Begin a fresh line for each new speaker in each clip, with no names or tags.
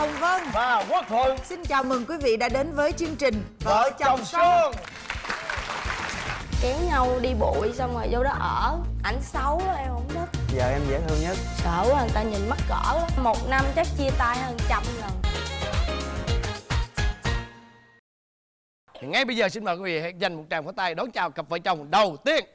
Hồng Vân
và Quốc Thuận.
xin chào mừng quý vị đã đến với chương trình
Vợ chồng son.
Kéo nhau đi bụi xong rồi vô đó ở. Ảnh xấu đó, em không thích.
Giờ em dễ thương nhất.
Sợ quá người ta nhìn mắc cỡ lắm. 1 năm chắc chia tay hơn 100 lần.
Thì ngay bây giờ xin mời quý vị hãy dành một tràng pháo tay đón chào cặp vợ chồng đầu tiên.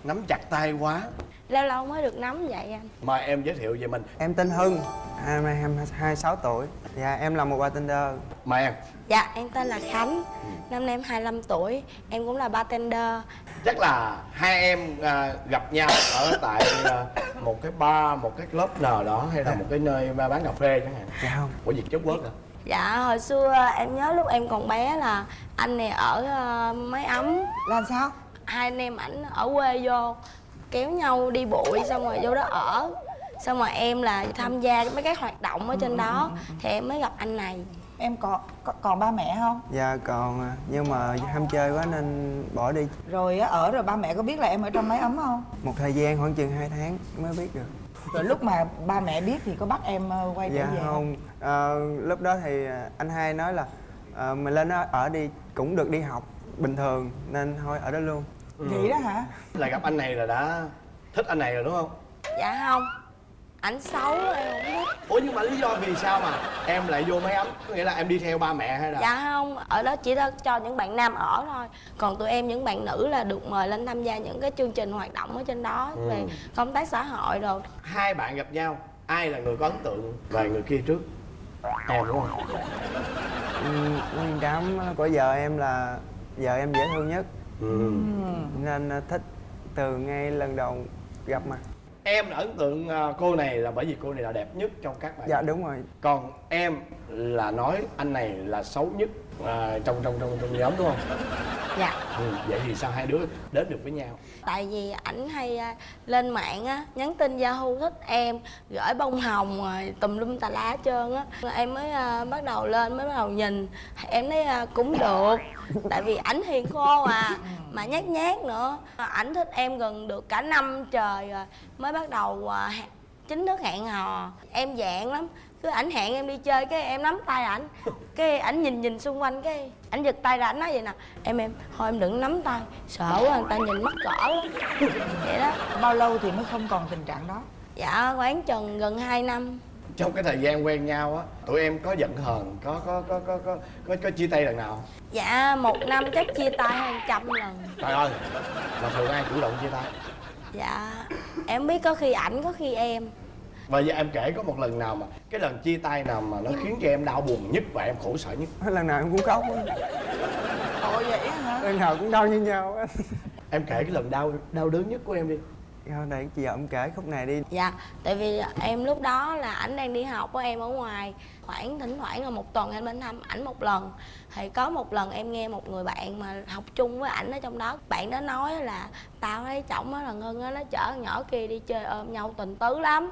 Nắm chặt tay quá.
Lâu lâu mới được nắm vậy anh.
Mời em giới thiệu về mình.
Em tên Hưng, năm nay em 26 tuổi. Dạ, em là một bartender.
Mời em.
Dạ, em tên là Khánh. Năm nay em 25 tuổi. Em cũng là bartender.
Chắc là hai em gặp nhau ở tại một cái bar, một cái club nào đó, hay là một cái nơi bán cà phê chẳng hạn.
Dạ không.
Của việc chốt quất hả?
Dạ, hồi xưa em nhớ lúc em còn bé là anh này ở mái ấm.
Làm sao?
Hai anh em ảnh ở quê vô kéo nhau đi bụi xong rồi vô đó ở. Xong rồi em là tham gia mấy cái hoạt động ở trên đó thì em mới gặp anh này.
Em còn ba mẹ không?
Dạ còn, nhưng mà ham chơi quá nên bỏ đi.
Rồi ở rồi ba mẹ có biết là em ở trong mái ấm không?
Một thời gian khoảng chừng 2 tháng mới biết được.
Rồi lúc mà ba mẹ biết thì có bắt em quay trở
Dạ
về
không. Lúc đó thì anh hai nói là mình lên đó ở đi cũng được, đi học bình thường nên thôi ở đó luôn.
Vậy đó hả?
Là gặp anh này là đã thích anh này rồi đúng không?
Dạ không, ảnh xấu em không thích.
Ủa nhưng mà lý do vì sao mà em lại vô mái ấm? Có nghĩa là em đi theo ba mẹ hay là?
Dạ không, ở đó chỉ cho những bạn nam ở thôi. Còn tụi em những bạn nữ là được mời lên tham gia những cái chương trình hoạt động ở trên đó về công tác xã hội rồi.
Hai bạn gặp nhau, ai là người có ấn tượng về người kia trước? Em đúng không?
Nguyên cảm của vợ em là vợ em dễ thương nhất. Nên thích từ ngay lần đầu gặp mặt.
Em là ấn tượng cô này là bởi vì cô này là đẹp nhất trong các bạn.
Dạ đúng rồi.
Còn em là nói anh này là xấu nhất trong nhóm đúng không?
Dạ.
Vậy thì sao hai đứa đến được với nhau?
Tại vì ảnh hay lên mạng á, nhắn tin Yahoo thích em, gửi bông hồng rồi tùm lum tà lá hết trơn á. Em mới bắt đầu lên, mới bắt đầu nhìn. Em thấy cũng được. Tại vì ảnh hiền khô mà nhát nhát nữa. Ảnh thích em gần được cả năm trời rồi mới bắt đầu chính thức hẹn hò. Em dạng lắm, cứ ảnh hẹn em đi chơi cái em nắm tay ảnh, cái ảnh nhìn xung quanh cái ảnh giật tay ra, ảnh nói vậy nè: em thôi em đừng nắm tay, sợ quá người ta nhìn mắc cỡ lắm. Vậy đó.
Bao lâu thì mới không còn tình trạng đó?
Dạ khoảng chừng gần 2 năm.
Trong cái thời gian quen nhau á, tụi em có giận hờn, có chia tay lần nào?
Dạ 1 năm chắc chia tay hơn 100 lần.
Trời ơi, mà thường ai chủ động chia tay?
Dạ em biết có khi ảnh có khi em.
Và giờ em kể có một lần nào mà cái lần chia tay nào mà nó khiến cho em đau buồn nhất và em khổ sở nhất?
Lần nào em cũng khóc á.
Ồ vậy hả?
Lần nào cũng đau như nhau á.
Em kể cái lần đau đớn nhất của em đi.
Thôi để chị vợ em kể khúc này đi.
Dạ, tại vì em lúc đó là ảnh đang đi học của em ở ngoài. Khoảng thỉnh thoảng là 1 tuần em lên thăm ảnh 1 lần. Thì có một lần em nghe một người bạn mà học chung với ảnh ở trong đó. Bạn đó nói là tao thấy chổng đó là Ngân á, nó chở con nhỏ kia đi chơi ôm nhau tình tứ lắm.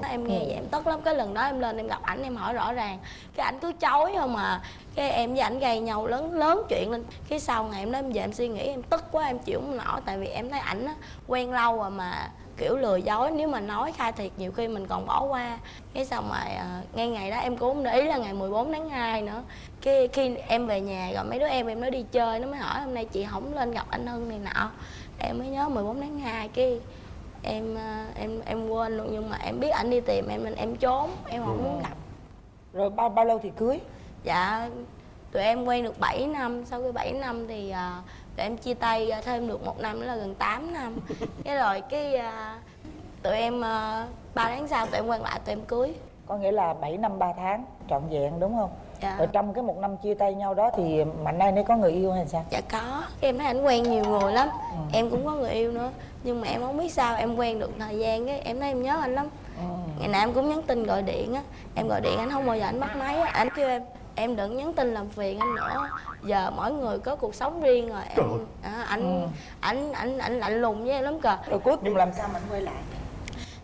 Em nghe vậy em tức lắm. Cái lần đó em lên em gặp ảnh em hỏi rõ ràng, cái ảnh cứ chối không à. Cái em với ảnh gây nhau lớn chuyện lên. Cái sau ngày em đó em về em suy nghĩ em tức quá em chịu không nổi. Tại vì em thấy ảnh quen lâu rồi mà kiểu lừa dối, nếu mà nói khai thiệt nhiều khi mình còn bỏ qua. Cái xong rồi ngay ngày đó em cũng không để ý là ngày 14 tháng 2 nữa. Cái khi em về nhà rồi mấy đứa em nó đi chơi, nó mới hỏi hôm nay chị không lên gặp anh Hưng này nọ. Em mới nhớ 14 tháng 2 cái em quên luôn. Nhưng mà em biết ảnh đi tìm em nên em trốn, em không muốn gặp.
Rồi bao lâu thì cưới?
Dạ tụi em quen được 7 năm. Sau khi 7 năm thì tụi em chia tay thêm được 1 năm nữa là gần 8 năm. Cái rồi tụi em 3 tháng sau tụi em quen lại tụi em cưới.
Có nghĩa là 7 năm 3 tháng trọn vẹn đúng không?
Dạ.
Rồi trong cái 1 năm chia tay nhau đó thì Mạnh Ai nấy có người yêu hay sao?
Dạ có, em thấy ảnh quen nhiều người lắm. Em cũng có người yêu nữa. Nhưng mà em không biết sao em quen được thời gian cái em thấy em nhớ anh lắm. Ngày nào em cũng nhắn tin gọi điện á. Em gọi điện anh không bao giờ anh bắt máy á. Anh kêu em đừng nhắn tin làm phiền anh nữa. Giờ mỗi người có cuộc sống riêng rồi. Anh lạnh lùng với em lắm kìa.
Rồi cuối cùng làm sao mà anh quay lại?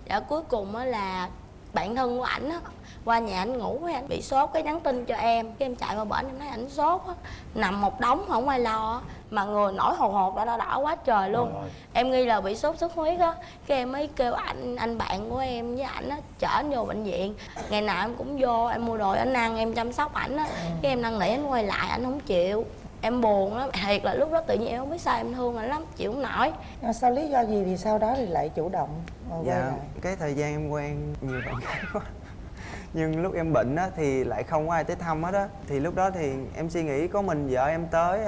Dạ cuối cùng á là bạn thân của ảnh á qua nhà anh ngủ, cái anh bị sốt cái nhắn tin cho em, cái em chạy qua bển em thấy ảnh sốt á, nằm một đống không ai lo á, mà người nổi hột hột đỏ quá trời luôn. Em nghi là bị sốt xuất huyết á, cái em mới kêu anh bạn của em với ảnh á chở anh vô bệnh viện. Ngày nào em cũng vô em mua đồ ảnh ăn, em chăm sóc ảnh á, cái em năn nỉ anh quay lại ảnh không chịu. Em buồn lắm, thiệt là lúc đó tự nhiên em không biết sao em thương ảnh lắm, chịu không nổi.
Nhưng mà sau lý do gì thì sau đó thì lại chủ động quay
Dạ,
lại?
cái thời gian em quen nhiều bạn gái quá. Nhưng lúc em bệnh á thì lại không có ai tới thăm hết á. Thì lúc đó thì em suy nghĩ có mình vợ em tới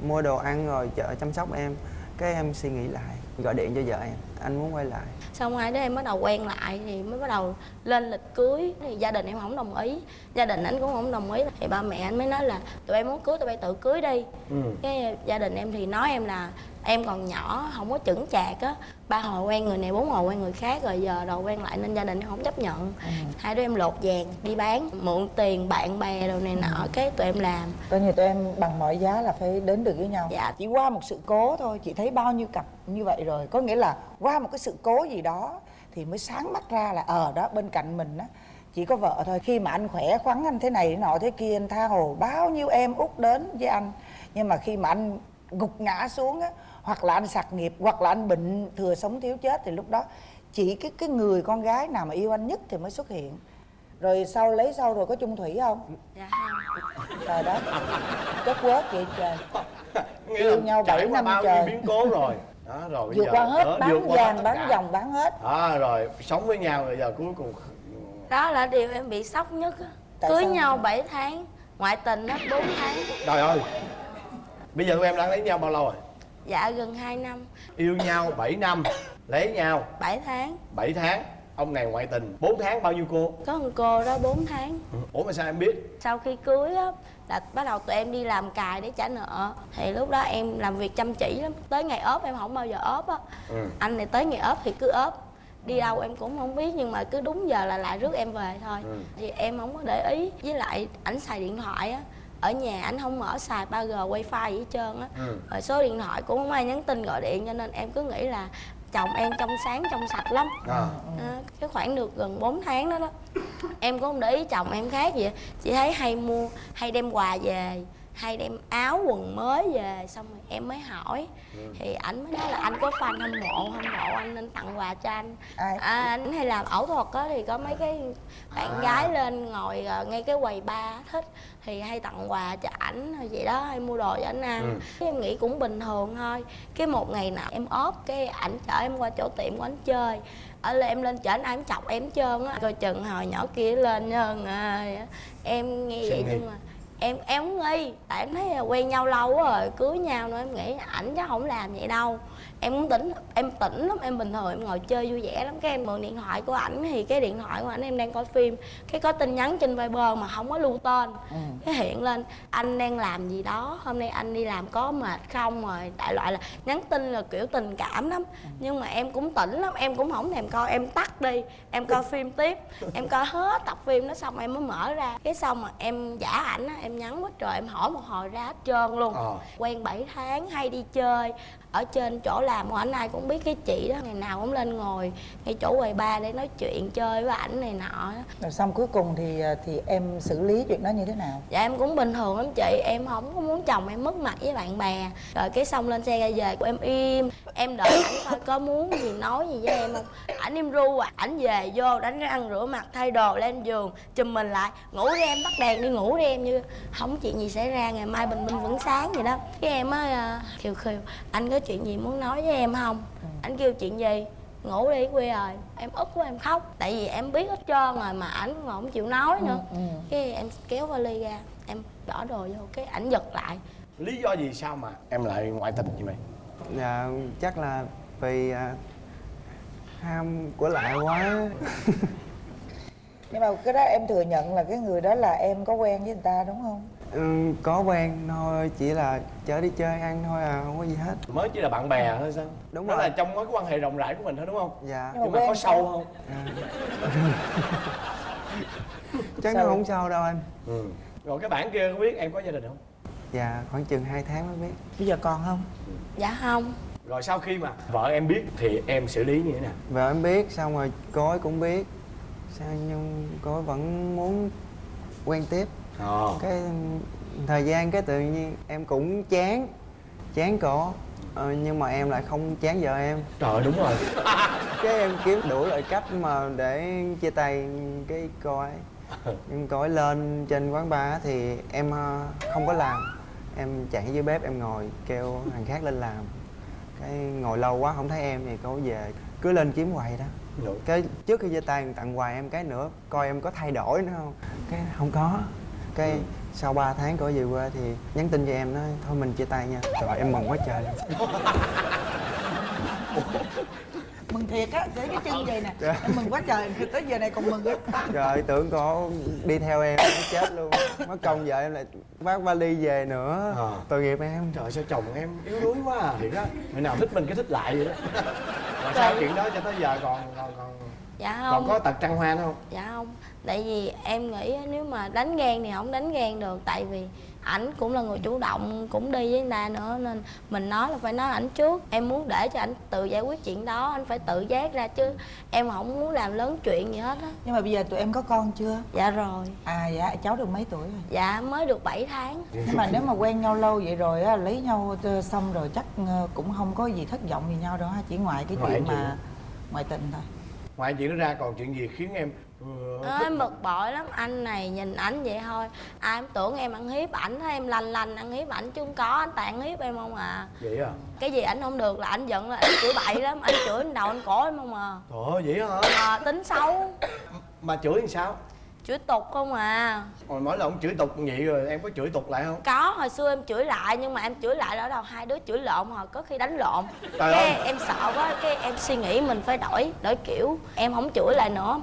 mua đồ ăn rồi chợ chăm sóc em. Cái em suy nghĩ lại, gọi điện cho vợ em, anh muốn quay lại.
Xong hai đứa em bắt đầu quen lại thì mới bắt đầu lên lịch cưới. Thì gia đình em không đồng ý, gia đình anh cũng không đồng ý. Thì ba mẹ anh mới nói là tụi em muốn cưới tụi bay tự cưới đi. Cái gia đình em thì nói em là em còn nhỏ không có chững chạc á, ba hồi quen người này bốn hồi quen người khác rồi giờ đầu quen lại nên gia đình em không chấp nhận. Hai đứa em lột vàng đi bán, mượn tiền bạn bè đồ này nọ, cái tụi em làm.
Coi như tụi em bằng mọi giá là phải đến được với nhau.
Dạ.
Chỉ qua một sự cố thôi, chị thấy bao nhiêu cặp như vậy rồi. Có nghĩa là qua một cái sự cố gì đó thì mới sáng mắt ra là đó bên cạnh mình á chỉ có vợ thôi. Khi mà anh khỏe khoắn, anh thế này thế nọ thế kia, anh tha hồ bao nhiêu em út đến với anh. Nhưng mà khi mà anh gục ngã xuống á, hoặc là anh sạc nghiệp, hoặc là anh bệnh thừa sống thiếu chết, thì lúc đó chỉ cái người con gái nào mà yêu anh nhất thì mới xuất hiện. Rồi sau lấy sau rồi có chung thủy không?
Dạ không.
Trời đất, chất quớt vậy trời.
Nghĩa
Yêu
là
nhau
trải
7
qua
năm
bao nhiêu
trời.
biến cố rồi đó, rồi bây
Vượt
giờ
qua hết,
vượt
bán
qua
vàng,
tất
bán
cả.
dòng, bán hết.
Rồi sống với nhau rồi giờ cuối cùng
Đó là điều em bị sốc nhất á.
Tại
Cưới
sao?
nhau 7 tháng, ngoại tình hết 4 tháng.
trời ơi, bây giờ tụi em đang lấy nhau bao lâu rồi?
Dạ gần 2 năm.
Yêu nhau 7 năm, lấy nhau
7 tháng.
7 tháng, ông này ngoại tình 4 tháng, bao nhiêu cô?
Có một cô đó 4 tháng.
Ủa mà sao em biết?
Sau khi cưới á là bắt đầu tụi em đi làm cài để trả nợ. Thì lúc đó em làm việc chăm chỉ lắm, tới ngày ốp em không bao giờ ốp á. Anh này tới ngày ốp thì cứ ốp, đi đâu em cũng không biết, nhưng mà cứ đúng giờ là lại rước em về thôi. Thì em không có để ý. Với lại ảnh xài điện thoại á, ở nhà ảnh không mở xài 3G wifi gì hết trơn á. Rồi số điện thoại cũng không ai nhắn tin gọi điện, cho nên em cứ nghĩ là chồng em trong sáng trong sạch lắm. Cái khoảng được gần 4 tháng đó em cũng không để ý chồng em khác gì, chỉ thấy hay đem quà về, hay đem áo quần mới về. Xong rồi em mới hỏi thì ảnh mới nói là anh có fan hâm mộ anh nên tặng quà cho anh. Anh hay làm ảo thuật á thì có mấy cái bạn gái lên ngồi ngay cái quầy bar thích thì hay tặng quà cho ảnh hay vậy đó, hay mua đồ cho ảnh ăn. Em nghĩ cũng bình thường thôi. Cái một ngày nào em ốp, cái ảnh chở em qua chỗ tiệm của ảnh chơi, em lên chở anh chọc em hết trơn á. Coi chừng hồi nhỏ kia lên nhân em nghe vậy nhưng mà em không nghi, tại em thấy quen nhau lâu quá rồi, cưới nhau nữa em nghĩ ảnh chắc không làm vậy đâu. Em cũng tỉnh lắm, em bình thường em ngồi chơi vui vẻ lắm. Cái em mượn điện thoại của ảnh, thì cái điện thoại của ảnh em đang coi phim, cái có tin nhắn trên Viber mà không có lưu tên. Cái hiện lên anh đang làm gì đó, hôm nay anh đi làm có mệt không, rồi đại loại là nhắn tin là kiểu tình cảm lắm. Nhưng mà em cũng tỉnh lắm, em cũng không thèm coi, em tắt đi, em coi phim tiếp. Em coi hết tập phim đó xong em mới mở ra. Cái xong mà em giả ảnh á, em nhắn quá trời, em hỏi một hồi ra hết trơn luôn. Quen 7 tháng, hay đi chơi ở trên chỗ làm của ảnh, ai cũng biết cái chị đó, ngày nào cũng lên ngồi ngay chỗ quầy bar để nói chuyện chơi với ảnh này nọ.
Rồi xong cuối cùng thì em xử lý chuyện đó như thế nào?
Dạ em cũng bình thường lắm chị, em không có muốn chồng em mất mặt với bạn bè. Rồi cái xong lên xe ra về, em im, em đợi ảnh coi có muốn gì nói gì với em không. Ảnh im ru ảnh về vô đánh răng rửa mặt thay đồ lên giường chùm mình lại, ngủ đi em, tắt đèn đi ngủ đi em, như không chuyện gì xảy ra, ngày mai bình minh vẫn sáng vậy đó. Cái em mới khiều anh có chuyện gì muốn nói với em không? Ảnh kêu chuyện gì? Ngủ đi khuya rồi. Em ức quá em khóc, tại vì em biết hết trơn rồi mà ảnh mà không chịu nói nữa. Cái em kéo vali ra, em bỏ đồ vô, cái ảnh giật lại.
Lý do gì sao mà em lại ngoại tình như vậy?
Dạ chắc là vì ham của lại quá.
Nhưng mà cái đó em thừa nhận là cái người đó là em có quen với người ta đúng không?
Có quen thôi, chỉ là chở đi chơi ăn thôi không có gì hết.
Mới chỉ là bạn bè thôi sao?
Đúng
đó
rồi.
là trong mối quan hệ rộng rãi của mình thôi đúng không?
Dạ.
Nhưng mà có sâu không?
Chắc nó không sâu đâu anh.
Rồi cái bạn kia có biết em có gia đình không?
Dạ khoảng chừng 2 tháng mới biết.
Bây giờ còn không?
Dạ không.
Rồi sau khi mà vợ em biết thì em xử lý như thế nào?
Vợ em biết, xong rồi cô ấy cũng biết. sao nhưng cô vẫn muốn quen tiếp. Cái thời gian cái tự nhiên em cũng chán cổ, nhưng mà em lại không chán vợ em.
Trời đúng rồi.
Cái em kiếm đủ loại cách mà để chia tay cái cô ấy. Nhưng cô ấy lên trên quán bar á thì em không có làm, em chạy dưới bếp em ngồi kêu thằng khác lên làm. Cái ngồi lâu quá không thấy em thì cô về cứ lên kiếm hoài đó. Cái trước khi chia tay tặng quà em cái nữa coi em có thay đổi nữa không, cái không có. Cái sau 3 tháng cô về quê thì nhắn tin cho em nói thôi mình chia tay nha. Trời em mừng quá trời.
Mừng thiệt á, để cái chân vậy nè. Em mừng quá trời, tới giờ này còn mừng á.
Trời tưởng cô đi theo em chết luôn. Mất công vợ em lại vác vali về nữa. Tội nghiệp em.
Trời sao chồng em yếu đuối quá à. Thiệt á, người nào thích mình cái thích lại vậy đó. Mà sao chuyện đó cho tới giờ còn
Dạ không.
còn có tật trăng hoa không?
Dạ không. Tại vì em nghĩ nếu mà đánh ghen thì không đánh ghen được. Tại vì ảnh cũng là người chủ động, cũng đi với người ta nữa. Nên mình nói là phải nói ảnh trước. Em muốn để cho ảnh tự giải quyết chuyện đó. Anh phải tự giác ra chứ. Em không muốn làm lớn chuyện gì hết á.
Nhưng mà bây giờ tụi em có con chưa?
Dạ rồi.
À dạ, cháu được mấy tuổi rồi?
Dạ mới được 7 tháng.
Nhưng mà nếu mà quen nhau lâu vậy rồi á, lấy nhau xong rồi chắc cũng không có gì thất vọng gì nhau đâu ha. Chỉ ngoài cái chuyện mà ngoại tình thôi.
Ngoài chuyện đó ra còn chuyện gì khiến em
Em bực bội lắm. Anh này nhìn ảnh vậy thôi ai em tưởng em ăn hiếp ảnh, thấy em lanh lanh ăn hiếp ảnh chứ không có. Anh toàn ăn hiếp em không à.
Vậy à?
Cái gì ảnh không được là ảnh giận, là ảnh chửi bậy lắm. Anh chửi lên đầu anh cổ em không à.
Trời ơi, vậy hả?
Tính xấu.
Mà chửi làm sao?
Chửi tục không à.
Hồi mỗi lần ông chửi tục vậy rồi em có chửi tục lại không?
Có, hồi xưa em chửi lại nhưng mà em chửi lại ở đâu hai đứa chửi lộn, hoặc có khi đánh lộn.
Trời
Cái
ơi.
em sợ quá, cái em suy nghĩ mình phải đổi kiểu. Em không chửi lại nữa.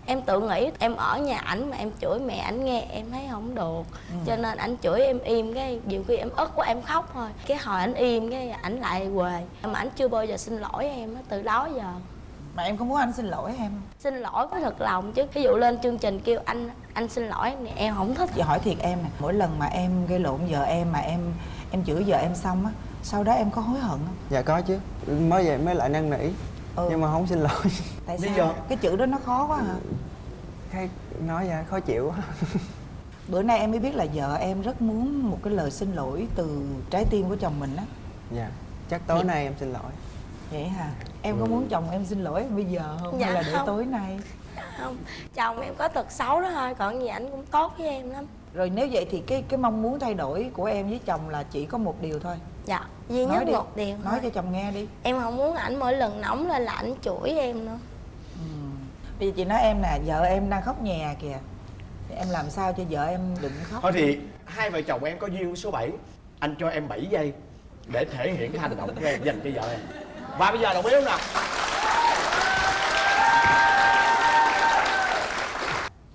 Em tự nghĩ em ở nhà ảnh mà em chửi mẹ ảnh nghe em thấy không được. Cho nên ảnh chửi em im, cái nhiều khi em ức quá em khóc thôi. Cái hồi ảnh im cái ảnh lại quề. Mà ảnh chưa bao giờ xin lỗi em á, từ đó giờ.
Mà em có muốn anh xin lỗi em không?
Xin lỗi có thật lòng chứ. Ví dụ lên chương trình kêu anh xin lỗi thì em không thích.
Chị hỏi thiệt em nè, mỗi lần mà em gây lộn vợ em mà em chửi vợ em xong á, sau đó em có hối hận không?
Dạ có chứ, mới về mới lại năn nỉ. Nhưng mà không xin lỗi.
Tại
Lý
sao?
do?
Cái chữ đó nó khó quá hả?
Cái nói ra khó chịu quá.
Bữa nay em mới biết là vợ em rất muốn một cái lời xin lỗi từ trái tim của chồng mình á.
Dạ, chắc tối nay em xin lỗi.
Vậy hả? Em có muốn chồng em xin lỗi em bây giờ không?
Dạ
Hay là để
không.
tối nay?
Không, chồng em có tật xấu đó thôi, còn gì ảnh cũng tốt với em lắm.
Rồi nếu vậy thì cái mong muốn thay đổi của em với chồng là chỉ có một điều thôi.
Dạ, duy nhất một điều
Nói
thôi.
cho chồng nghe đi.
Em không muốn ảnh mỗi lần nóng lên là ảnh chửi em nữa.
Bây giờ chị nói em nè, vợ em đang khóc nhè kìa. Thì em làm sao cho vợ em đừng khóc?
Thôi thì hai vợ chồng em có duyên với số 7. Anh cho em 7 giây để thể hiện cái hành động của em dành cho vợ em. Và bây giờ đồng ý không nào?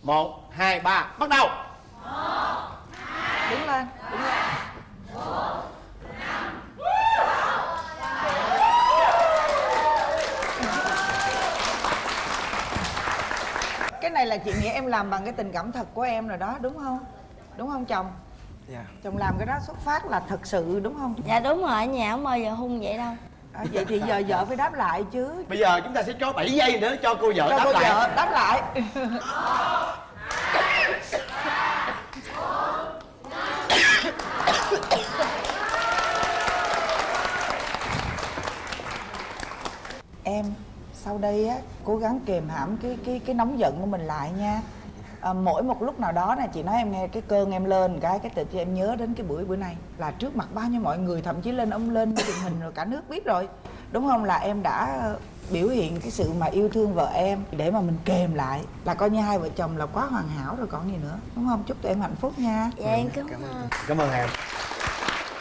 1, 2, 3, bắt đầu.
Đứng lên, đứng lên. Cái này là chị nghĩ em làm bằng cái tình cảm thật của em rồi đó, đúng không? Đúng không chồng?
Dạ.
Chồng làm cái đó xuất phát là thật sự đúng không?
Dạ đúng rồi, ở nhà không bao giờ hung vậy đâu.
Vậy thì giờ vợ phải đáp lại chứ.
Bây giờ chúng ta sẽ cho 7 giây nữa cho cô vợ
Cho
đáp
cô
lại.
vợ đáp lại. Em sau đây á cố gắng kềm hãm cái nóng giận của mình lại nha. Mỗi một lúc nào đó nè, chị nói em nghe, cái cơn em lên cái tự cho em nhớ đến cái bữa nay là trước mặt bao nhiêu mọi người, thậm chí lên truyền hình rồi cả nước biết rồi, đúng không? Là em đã biểu hiện cái sự mà yêu thương vợ em để mà mình kềm lại, là coi như hai vợ chồng là quá hoàn hảo rồi còn gì nữa, đúng không? Chúc tụi em hạnh phúc nha.
Dạ em cảm ơn.
Cảm ơn em.